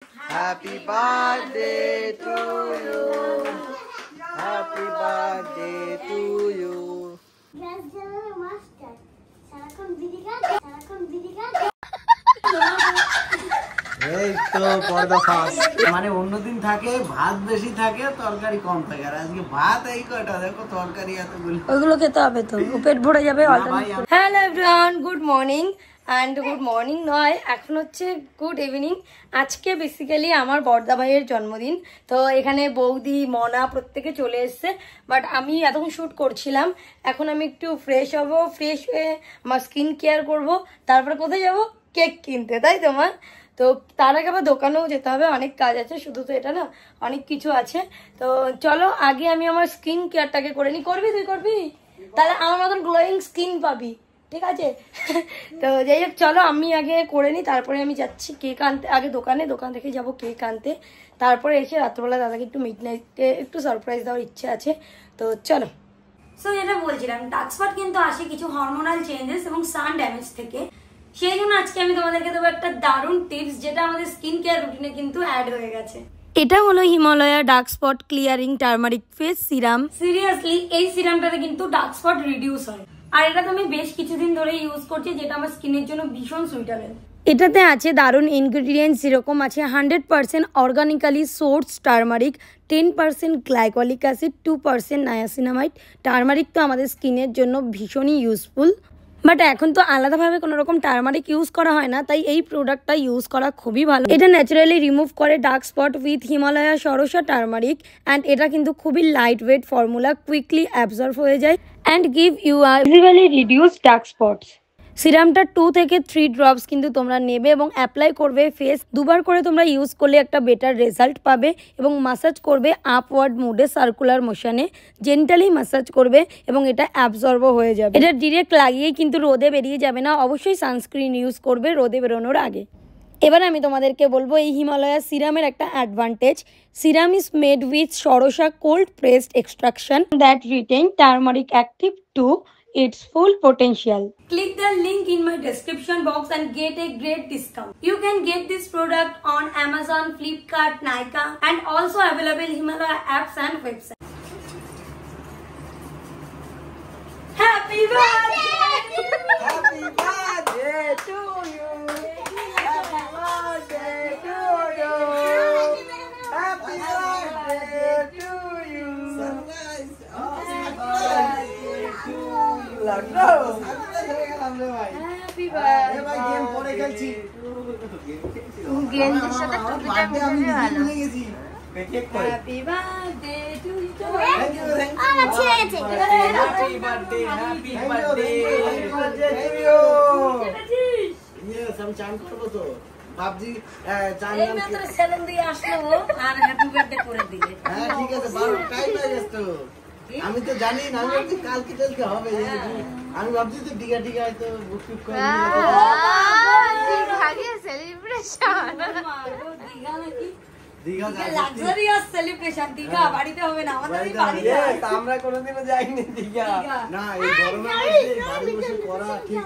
Happy birthday to you. Happy birthday to you. এই তো পর্দা ফাঁস মানে অন্যদিন থাকে ভাত বেশি থাকে তরকারি কম থাকে আর আজকে ভাত এই কয়টা দেখো তরকারি এতগুলো ওইগুলো খেতে হবে তো পেট ভরে যাবে। Hello everyone, good morning and good morning নয়, এখন হচ্ছে গুড ইভিনিং। আজকে বেসিক্যালি আমার বড়দা ভাইয়ের জন্মদিন, তো এখানে বৌদি মনা প্রত্যেকে চলে এসছে, বাট আমি এতক্ষণ শ্যুট করছিলাম। এখন আমি একটু ফ্রেশ হব, ফ্রেশ হয়ে আমার স্কিন কেয়ার করবো, তারপরে কোথায় যাব? কেক কিনতে, তাই তোমার। তো তার আগে আবার দোকানেও যেতে হবে, অনেক কাজ আছে, শুধু তো এটা না, অনেক কিছু আছে। তো চলো আগে আমি আমার স্কিন কেয়ারটাকে করে নিই। করবি? তুই করবি? তাহলে আমার মতন গ্লোয়িং স্কিন পাবি, ঠিক আছে? তো যাই হোক, চলো আমি আগে করে নিই, তারপরে আমি যাচ্ছি কেক আনতে। আগে দোকান থেকে যাবো কেক আনতে, তারপরে এসে রাত্রবেলা দাদাকে একটু মিড নাইটে একটু সারপ্রাইজ দেওয়ার ইচ্ছে আছে। তো চলো। সো যেটা বলছিলাম, ডার্ক স্পট কিন্তু আসে কিছু হরমোনাল চেঞ্জেস এবং সান ড্যামেজ থেকে। সেই জন্য আজকে আমি তোমাদেরকে দেবো একটা দারুণ টিপস, যেটা আমাদের স্কিন কেয়ার রুটিনে কিন্তু অ্যাড হয়ে গেছে। এটা হলো Himalaya dark spot clearing turmeric face serum. Seriously এই সিরামটাতে কিন্তু ডার্ক স্পট রিডিউস হয়, আর এটা তো আমি বেশ কিছুদিন ধরে ইউজ করছি, যেটা আমার স্কিনের জন্য ভীষণ সুইটেবল। এটাতে আছে দারুণ ইনগ্রিডিয়েন্টস, যেরকম আছে 100% organically source turmeric, 10% glycolic acid, 2% niacinamide. Turmeric তো আমাদের স্কিনের জন্য ভীষণই ইউজফুল, বাট এখন তো আলাদাভাবে কোনো রকম টার্মারিক ইউজ করা হয় না, তাই এই প্রোডাক্টটা ইউজ করা খুবই ভালো। এটা ন্যাচারালি রিমুভ করে ডার্ক স্পট উইথ হিমালয়া সরসা টার্মারিক, অ্যান্ড এটা কিন্তু খুবই light weight formula, quickly absorb হয়ে যায় and give you a visibly reduce dark spots. সিরামটা 2 থেকে 3 ড্রপস কিন্তু তোমরা নেবে এবং অ্যাপ্লাই করবে ফেস। দুবার করে তোমরা ইউজ করলে একটা বেটার রেজাল্ট পাবে, এবং মাসাজ করবে আপওয়ার্ড মুডে সার্কুলার মোশনে, জেন্টালি মাসাজ করবে এবং এটা অ্যাবজর্বও হয়ে যাবে। এটা ডিরেক্ট লাগিয়েই কিন্তু রোদে বেরিয়ে যাবে না, অবশ্যই সানস্ক্রিন ইউজ করবে রোদে বেরোনোর আগে। এবার আমি তোমাদেরকে বলবো এই হিমালয়া সিরামের একটা advantage. Serum is made with সরসা cold pressed extraction that retain turmeric active to its full potential. Click the link in my description box and get a great discount. You can get this product on Amazon, Flipkart, Nykaa, and also available Himalaya apps and websites. Happy birthday! Happy birthday to you. Happy birthday to you. Happy birthday to you. Surprise. Happy birthday to you. লাগলো happy birthday ভাই। Game পরে খেলছি, গেমের সাথে টুপিটা মিলে ভালো লেগেছি। Happy birthday to you. Thank you happy birthday happy birthday to you. Yes আমি চান করব তো বাবজি, চান এই মাত্র সেলেন দিয়ে আসলো আর হ্যাপি বার্থডে করে দিলে। হ্যাঁ ঠিক আছে, 12 টাইম হয়ে গেছে তো। আমি তো জানি না, আমি ভাবছি কালকে কালকে হবে, আমি ভাবছি তো ডিগা হয়তো বুক করে আমরা কোনোদিনও যাইনি দীঘা না। এই গরমের মধ্যে বাড়ি বসে করা ঠিক।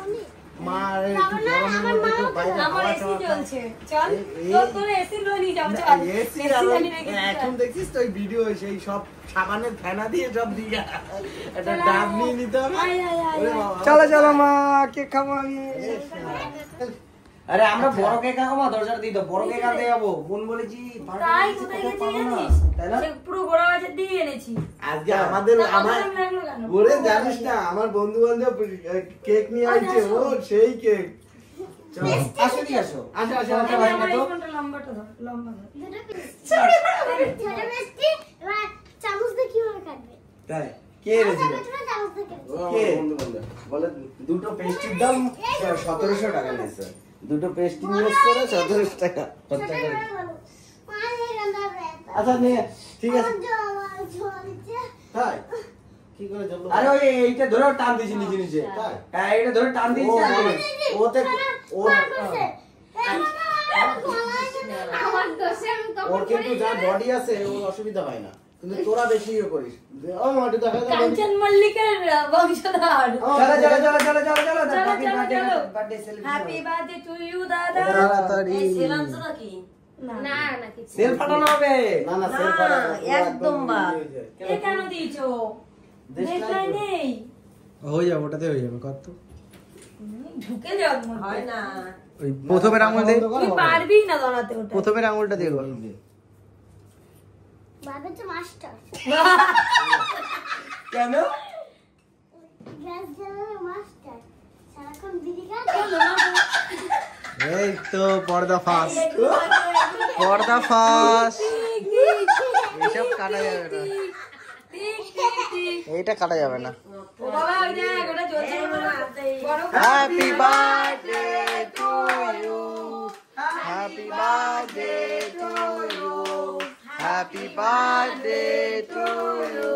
এখন দেখছিস তো ভিডিও, সেই সব সাবানের ফেনা দিয়ে সব দিয়ে একটা ডাব নিয়ে নিতে হবে। চলো চলো মা, কেক খাবো আমি। আরে আমরা বড় কেক খাবো মা, দরজাটা দিয়ে দাও, বড় কেক আনতে যাবো। বোন বলেছি আজকে আমাদের বলে জানিস না, আমার বন্ধু বান্ধব কেক নিয়ে আসছে, ও সেই কেক। আসো দি আসো আসো আসো আসো ভাই তো লম্বাটা দাও, লম্বা দাও। চামচ দিয়ে কিভাবে কাটবে? তাই কে রেছে? কে বন্ধু বান্ধব বলে দুটো পেস্ট্রির দাম 1700 টাকা নিয়েছে। দুটো পেস্ট্রি নিয়ে করে 1700 টাকা খরচা করে। আচ্ছা নে ঠিক আছে। তাই কি করে জল? আরে ওই এইটা ধরে টান দিছি নিচে নিচে। তাই হ্যাঁ এইটা ধরে টান দিছি। ওতে ওর কিন্তু যা বডি আছে ওর অসুবিধা হয় না, কিন্তু তোরা বেশি ইয়ে করিস। ও মাটি দেখা যায় কাঞ্চন মল্লিকের বংশধর। চলো চলো চলো চলো চলো চলো happy birthday celebration. Happy birthday to you দাদা। এই সেলাম তো কি না না সেল ফাটানো হবে না না সেল ফাটানো একদম বা এ কেন দিয়েছো দেখাই নেই হয়ে যাবে ওটাতে হয়ে যাবে কত ঢুকে যাও হয় না ওই প্রথমের আঙুল দে তুই পারবি না ধরাতে ওটা প্রথমের আঙুলটা দেখো বাবা তো মাস্টার কেন গ্যাস জ্বালানোর মাস্টার সারাক্ষণ বিড়ি এই তো পর্দা ফাঁস পর্দা ফাঁস এইসব কাটা যাবে না এইটা কাটা যাবে না ও বাবা ওই দেখ ওটা জ্বলছে না বড় happy birthday to you happy birthday to you happy birthday to you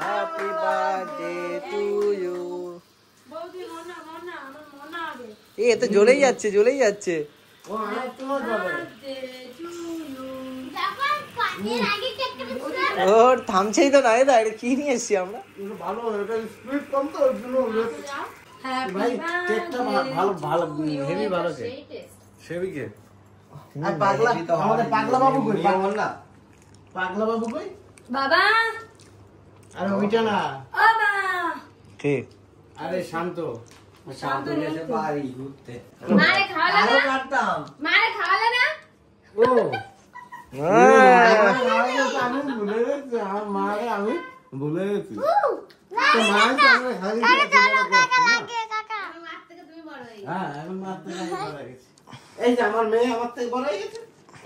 happy birthday to you বৌদি মনা আমার মনা আগে এ তো জ্বলেই যাচ্ছে জ্বলেই যাচ্ছে যখন পানির আগে কেক কেটেছিলাম ওর থামছেই তো না এটা কি নিয়ে এসছি আমরা ভালো এটা স্পিড কম তো ওর জন্য ভাই কেকটা ভালো ভালো হেভি ভালো কেক হেভি কেক আর পাগলা আমাদের পাগলা বাবু কই পাগলা পাগলা বাবু কই বাবা আরে ওইটা না ও বাবা ঠিক আরে শান্ত শান্ত নিয়ে বাড়ি ঘুরতে মারে খাওয়ালে না কাটতাম মারে খাওয়ালে না ও আমি ভুলে গেছি আমার মাকে আমি ভুলে গেছি তো মা তো আমি হারিয়ে গেছি কাকা মার থেকে তুমি বড় হয়ে হ্যাঁ এখন মা থেকে আমি বড় হয়ে গেছি এই যে আমার মেয়ে আমার থেকে বড় হয়ে গেছে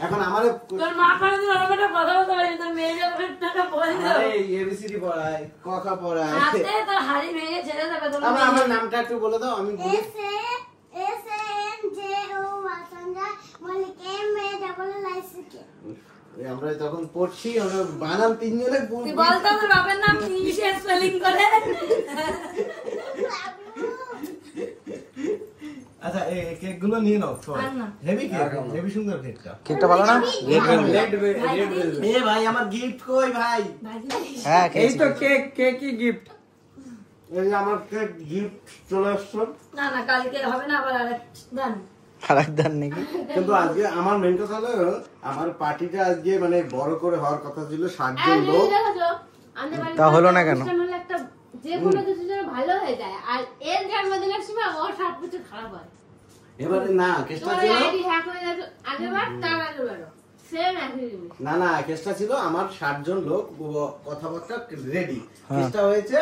এখন আমার তোর মা কানে তো ওরকম একটা কথা বলতে পারি তোর মেয়ে যখন টাকা বলে দাও এবিসিডি পড়ায় ক খ পড়ায় হাতে তোর হাড়ি ভেঙে ছেড়ে দেবে তোর আবার আমার নামটা একটু বলে দাও আমি বলি S A N J O ওয়াসনজা মলিক এম এ ডাবল লাইসকে আমরা তখন পড়ছি আমরা বানান তিনজনে তুই বল তো তোর বাবার নাম ইংলিশে স্পেলিং করে আচ্ছা এই কেক গুলো নিয়ে নাও আর না। হেভি কেক হেভি সুন্দর কেকটা কেকটা ভালো না এ ভাই আমার গিফট কই ভাই হ্যাঁ এই তো কেক কেকই গিফট এই যে আমার কেক গিফট চলে আসছে না না কালকে হবে না আবার আরেক দান খারাপ দান নাকি কিন্তু আজকে আমার মেন কথা হলো আমার পার্টিটা আজকে মানে বড় করে হওয়ার কথা ছিল 60 জন লোক তা হলো না কেন একটা যে কোনো কিছু যেন ভালো হয়ে যায় আর এর জন্মদিনের সময় ও সব কিছু খারাপ হয় এবারে না কেসটা তোমার ছিল আইডি হ্যাক হয়ে যাবে আগেরবার তার আগেরবারও সেম একই জিনিস না না কেসটা ছিল আমার 60 জন লোক কথাবার্তা রেডি কেসটা হয়েছে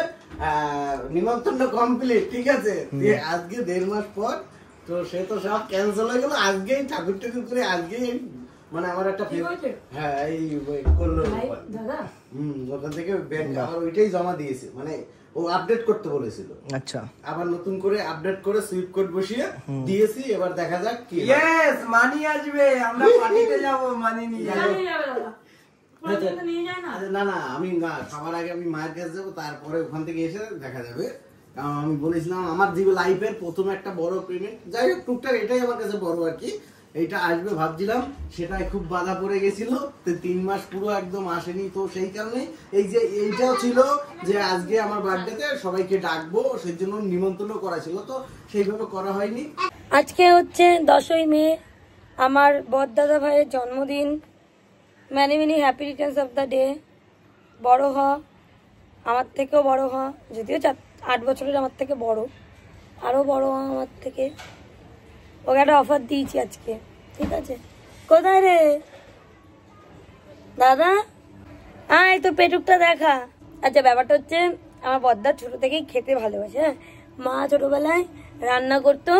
নিমন্ত্রণ কমপ্লিট ঠিক আছে দিয়ে আজকে 1.5 মাস পর তো সে তো সব ক্যান্সেল হয়ে গেল আজকেই ঠাকুর ঠাকুর করে আজকেই মানে আমার একটা হ্যাঁ এই করলো দাদা ওখান থেকে ব্যাংক আবার ওইটাই জমা দিয়েছে মানে ও আপডেট করতে বলেছিল আচ্ছা আবার নতুন করে আপডেট করে সুইপ কোড বসিয়ে দিয়েছি এবার দেখা যাক কি হয়। ইয়েস মানি আসবে আমরা পার্টিতে যাব মানি নিয়ে যাব নিয়ে যাবে দাদা পর্যন্ত নিয়ে যায় না আরে না না আমি না খাবার আগে আমি মায়ের কাছে যাবো তারপরে ওখান থেকে এসে দেখা যাবে কারণ আমি বলেছিলাম আমার জীবন লাইফের প্রথম একটা বড় পেমেন্ট যাই হোক টুকটাক এটাই আমার কাছে বড় আর কি এইটা আসবে ভাবছিলাম সেটাই খুব বাধা পড়ে গেছিল তো 3 মাস পুরো একদম আসেনি তো সেই কারণে এই যে এইটাও ছিল যে আজকে আমার বার্থডেতে সবাইকে ডাকবো সেই জন্য নিমন্ত্রণ করা ছিল তো সেইভাবে করা হয়নি আজকে হচ্ছে 10ই মে আমার বড়দাদা ভাইয়ের জন্মদিন many many happy returns of the day বড় হ আমার থেকেও বড় হ যদিও 8 বছরের আমার থেকে বড় আরও বড় হ আমার থেকে ওকে একটা অফার দিয়েছি আজকে ঠিক আছে কোথায় রে দাদা এই তো পেটুকটা দেখা আচ্ছা ব্যাপারটা হচ্ছে আমার বড়দা ছোট থেকেই খেতে ভালোবাসে হ্যাঁ মা ছোটবেলায় রান্না করতো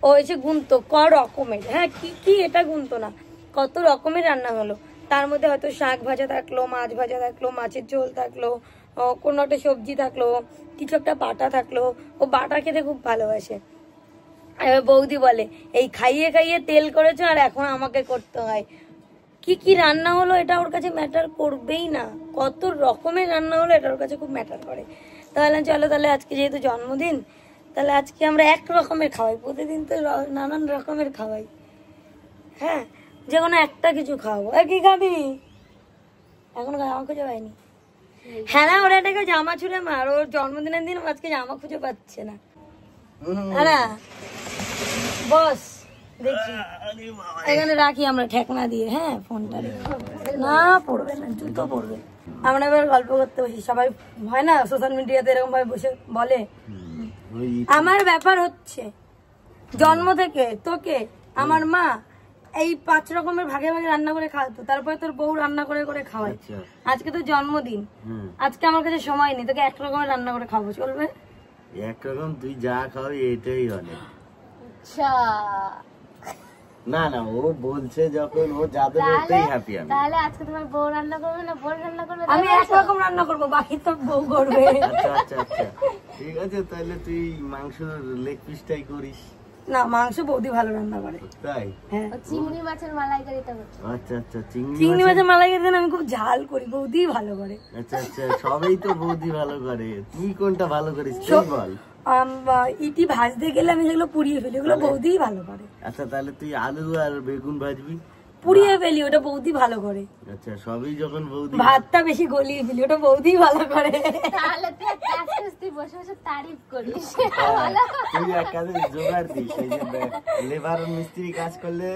ও এসে গুনতো রকমের হ্যাঁ কি কি এটা গুনতো না কত রকমের রান্না হলো তার মধ্যে হয়তো শাক ভাজা থাকলো মাছ ভাজা থাকলো মাছের ঝোল থাকলো কোনো একটা সবজি থাকলো কিছু একটা বাটা থাকলো ও বাটা খেতে খুব ভালোবাসে এবার বৌদি বলে এই খাইয়ে খাইয়ে তেল করেছো আর এখন আমাকে করতে হয় কি কি রান্না হলো এটা ওর কাছে ম্যাটার করবেই না কত রকমের রান্না হলো এটা ওর কাছে খুব ম্যাটার করে তাহলে চলো তাহলে আজকে যেহেতু জন্মদিন তাহলে আজকে আমরা এক রকমের খাওয়াই প্রতিদিন তো নানান রকমের খাওয়াই হ্যাঁ যে কোনো একটা কিছু খাওয়াবো কি খাবি এখনো জামা খুঁজে পাইনি হ্যাঁ না ওরা এটাকে জামা ছুড়ে মার ওর জন্মদিনের দিন আজকে জামা খুঁজে পাচ্ছে না হ্যাঁ বস দেখি এখানে রাখি আমরা ঠেকনা দিয়ে। হ্যাঁ ফোনটা না পড়বে না, জুতো পড়বে। আমরা এবার গল্প করতে বসি, সবাই হয় না সোশ্যাল মিডিয়াতে এরকম ভাবে বসে বলে। আমার ব্যাপার হচ্ছে জন্ম থেকে তোকে আমার মা এই 5 রকমের ভাগে ভাগে রান্না করে খাওয়াতো, তারপরে তোর বউ রান্না করে করে খাওয়ায়। আজকে তো জন্মদিন, আজকে আমার কাছে সময় নেই, তোকে 1 রকমের রান্না করে খাবো, চলবে? 1 রকম তুই যা খাওয়াবি এটাই অনেক। আচ্ছা না না, ও বলছে যখন ও যাদের ওতেই হ্যাপি আমি। তাহলে আজকে তোমার বউ রান্না করবে না বোন রান্না করবে? আমি 1 রকম রান্না করবো, বাকি তো বউ করবে। আচ্ছা আচ্ছা আচ্ছা ঠিক আছে, তাহলে তুই মাংসের লেগ পিসটাই করিস। না মাংস বৌদি ভালো রান্না করে। তাই? হ্যাঁ চিংড়ি মাছের মালাইকারিটা করছে। আচ্ছা আচ্ছা, চিংড়ি মাছের মালাইকারি আমি খুব ঝাল করি, বৌদি ভালো করে। আচ্ছা আচ্ছা, সবাই তো বৌদি ভালো করে, তুই কোনটা ভালো করিস তুই বল। ইটি ভাজতে গেলে আমি সেগুলো পুড়িয়ে ফেলি, ওগুলো বৌদি ভালো করে। আচ্ছা তাহলে তুই আলু আর বেগুন ভাজবি, পুড়িয়ে ফেলি, ওটা বৌদি ভালো করে। আচ্ছা সবই যখন বৌদি, ভাতটা বেশি গলিয়ে ফেলি, ওটা বৌদি ভালো করে। তাহলে তুই তুই বসে বসে তারিফ করিস। তুই এক কাজে জোগাড় দিস, এই যে লেবার মিস্ত্রি কাজ করলে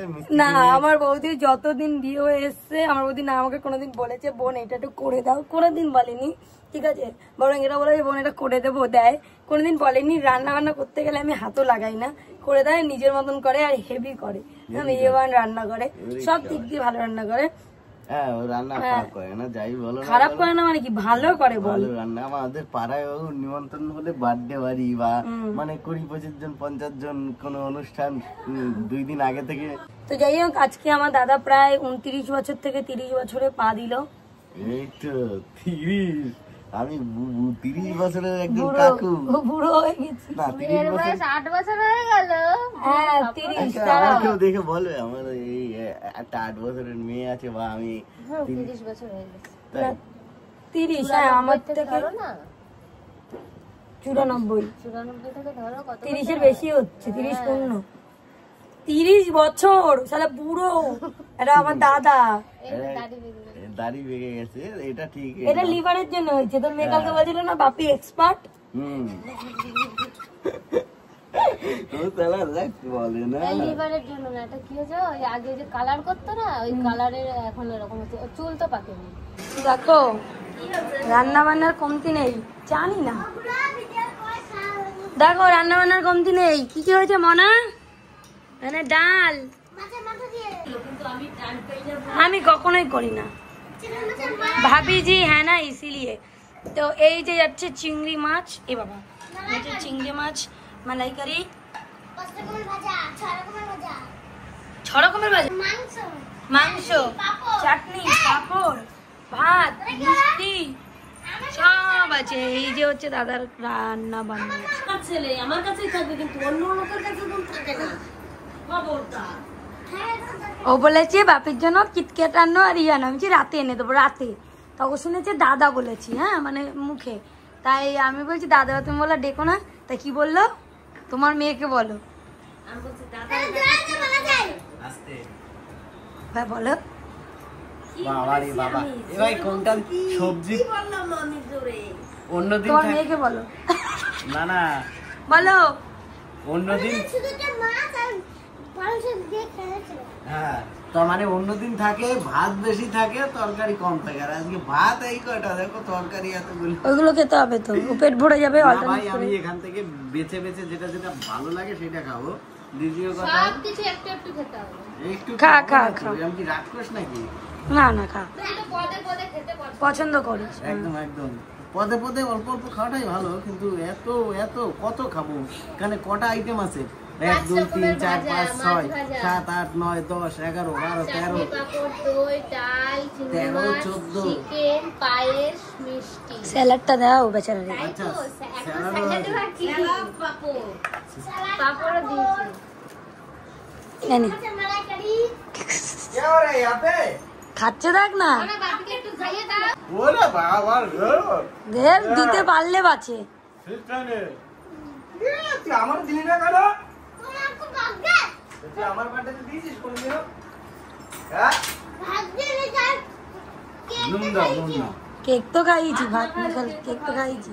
না আমার বৌদি যতদিন বিয়ে হয়ে এসছে, আমার বৌদি না আমাকে কোনোদিন বলেছে বোন এটা একটু করে দাও, কোনোদিন বলেনি, ঠিক আছে? বরং এটা বলে বোন এটা করে দেবো, দেয়। কোনোদিন বলেনি। রান্না বান্না করতে গেলে আমি হাতও লাগাই না, করে দেয়, নিজের মতন করে, আর হেভি করে, মেয়েবান রান্না করে, সব দিক দিয়ে ভালো রান্না করে। হ্যাঁ ও রান্না খারাপ করে না, যাই বলো খারাপ করে না মানে কি, ভালো করে বল। রান্না আমাদের পাড়ায় ও নিমন্ত্রণ হলে বার্থডে বাড়ি বা মানে 20-25 জন 50 জন কোন অনুষ্ঠান 2 দিন আগে থেকে। তো যাই হোক, আজকে আমার দাদা প্রায় 29 বছর থেকে 30 বছরে পা দিল। এই তো 30, আমি 30 বছরের একজন কাকু, বুড়ো হয়ে গেছি। না 30 বছর 8 বছর হয়ে গেল। হ্যাঁ 30। কেউ দেখে বলবে আমার এই একটা 8 বছরের মেয়ে আছে, বা আমি 30 বছর হয়ে গেছে। 30। হ্যাঁ আমার থেকে ধরো না 94 থেকে ধরো কত 30-এর বেশি হচ্ছে, 30 পূর্ণ 30 বছর, শালা বুড়ো। এটা আমার দাদা, দাড়ি বেড়ে গেছে, এটা ঠিক। এটা লিভারের জন্য হয়েছে। তোর মেয়ে কালকে বলছিল না বাপি এক্সপার্ট। বলে না লিভারের জন্য না, এটা কি হয়েছে, ওই আগে যে কালার করতো না, ওই কালারের এখন এরকম হচ্ছে, চুল তো পাকেনি। দেখো রান্না বান্নার কমতি নেই, জানি না। দেখো রান্না বান্নার কমতি নেই। কি কি হয়েছে মনা? মানে ডাল আমি কখনোই করি না, ভাবি জি, হ্যাঁ না ইসিলিয়ে। তো এই যে যাচ্ছে চিংড়ি মাছ, এ বাবা চিংড়ি মাছ মালাইকারি, 6 রকমের ভাজা, মাংস, চাটনি, পাঁপড়, ভাত, মিষ্টি সব আছে। এই যে হচ্ছে দাদার রান্না বান্না। ছেলে আমার কাছেই থাকবে, কিন্তু অন্য লোকের কাছে থাকে না। ও বলেছে বাপের জন্য কিটক্যাট আনো আর ইয়ানো, আমি রাতে এনে দেবো, রাতে। তখন শুনেছে দাদা বলেছি, হ্যাঁ মানে মুখে, তাই আমি বলছি দাদা, তুমি বলো ডেকো না। তাই কি বললো, তোমার মেয়েকে বলো। ভাই বলো বাবারে বাবা, এ ভাই কোনটা সবজি অন্যদিন তোমার মেয়েকে বলো। না না বলো অন্যদিন, হ্যাঁ তো মানে অন্যদিন থাকে ভাত বেশি থাকে, তরকারি কম থাকে, আর আজকে ভাত এই কয়টা, দেখো তরকারি এতগুলো। ওইগুলো খেতে হবে তো, পেট ভরে যাবে। ভাই আমি এখান থেকে বেছে বেছে যেটা যেটা ভালো লাগে সেটা খাবো। দ্বিতীয় কথা সবকিছু একটু একটু খেতে হবে, একটু খা খা খা। আমি কি রাগ করিস নাকি? না না খা, পদে পদে খেতে পছন্দ করিস। একদম একদম পদে পদে অল্প অল্প খাওয়াটাই ভালো, কিন্তু এত এত কত খাবো? এখানে কটা আইটেম আছে? 1 2 3 4 5 6 7 8 9 10 11 12 13 পাপড়, দই, ডাল, চিংড়ি মাছ, চিকেন, পায়েস, মিষ্টি। স্যালাডটা দাও বেচারা। আচ্ছা পাপড় দিয়েছি। জানি খাচ্ছে, দেখ না বাপিকে একটু খাইয়ে দাও। ওরে বাবা দেখ, দিতে পারলে বাঁচে। তুই আমার দিলি না কেন? তুই আমার বার্থডেতে দিয়েছিস কোনদিনও? হ্যাঁ নুন দাও নুন দাও। কেক তো খাইয়েছি, ভাত না খেলে কেক তো খাইয়েছি।